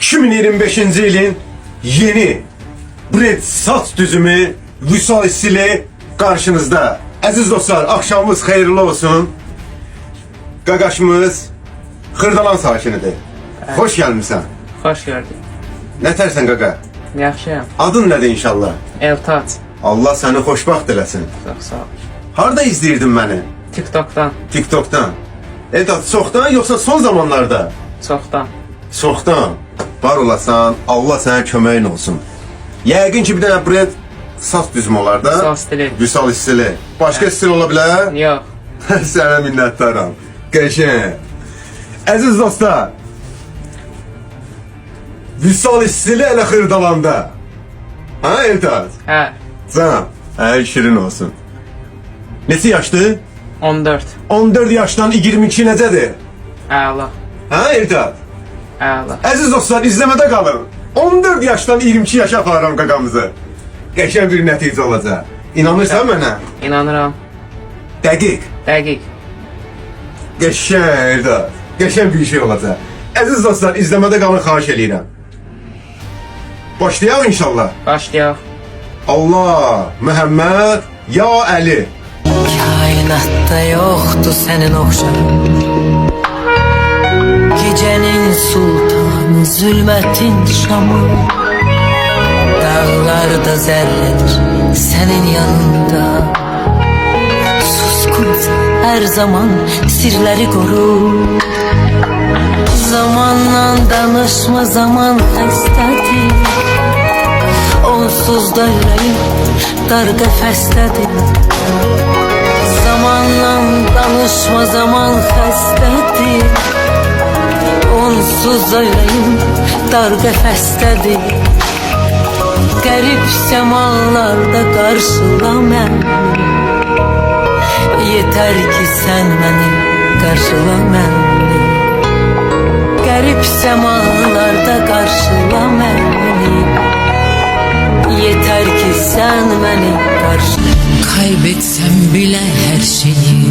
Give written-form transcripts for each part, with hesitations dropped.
2025. yılın yeni Brent saç düzümü Vüsal İstili karşınızda. Aziz dostlar, akşamımız hayırlı olsun. Qaqaşımız Xırdalan sakinidir. Hoş gelmişsən. Xoş gördük. Ne tərsən qaqa? Yaxşıyam. Adın nədir inşallah? Eltac. Allah səni xoşbaxt eləsin. Çox sağ ol. Harda izləyirdin məni? TikTok'dan. TikTok'dan. Evet, çoxdan yoxsa son zamanlarda? Çoxdan. Çoxdan. Var olasan, Allah sənə köməyin olsun. Yəqin ki bir dənə Brent saç düzümü olar da. Vüsal İstili. Vüsal İstili. Başqa stil ola bilər? Yox. Sənə minnətdaram. Qəşəng. Əziz dostlar, Vüsal İstili elə Xırdalanda. Ha Eltac? Hə. Can, şirin olsun. Neçə yaşdır? 14. 14 yaşdan 22 necədir? Əla. Ha Eltac? Əla. Əziz dostlar, izləmədə qalın. 14 yaşdan 22 yaşa aparıram qaqamızı. Qəşəng bir nəticə olacaq. İnanırsan mənə? İnanıram. Dəqiq. Dəqiq. Qəşəng Eltac. Qəşəng bir şey olacaq. Əziz dostlar, izləmədə qalın, xahiş eləyirəm. Başlayaq inşallah. Başlayaq. Allah, Məhəmməd, ya Əli. Kainatta yoktu senin oxşar. Gecenin sultanı, zulmetin şamı. Dağlarda zerredir senin yanında. Suskun her zaman sirleri koru. Zamanla danışma, zaman xəstədir. Onsuz da ürəyim dar qəfəsdədir. Zamanla danışma, zaman xəstədir. Onsuz da ürəyim dar qəfəsdədir. Qərib səmalarda qarşıla məni. Yetər ki sən məni qarşıla məni. Qərib səmalarda qarşıla məni. Yeter ki sen beni karşıla. Kaybetsem bile her şeyi,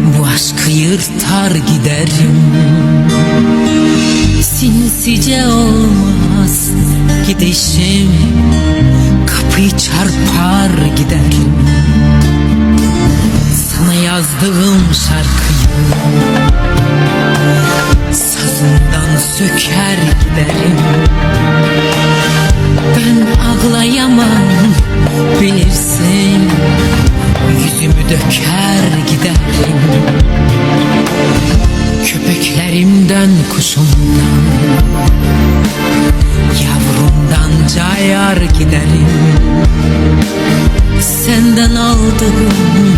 bu aşkı yırtar giderim. Sinsice olmaz gidişim, kapıyı çarpar giderim. Sana yazdığım şarkıyı sazından söker giderim. Ben ağlayamam bilirsin, yüzümü döker giderim. Köpeklerimden, kuşumdan, yavrumdan cayar giderim. Senden aldığım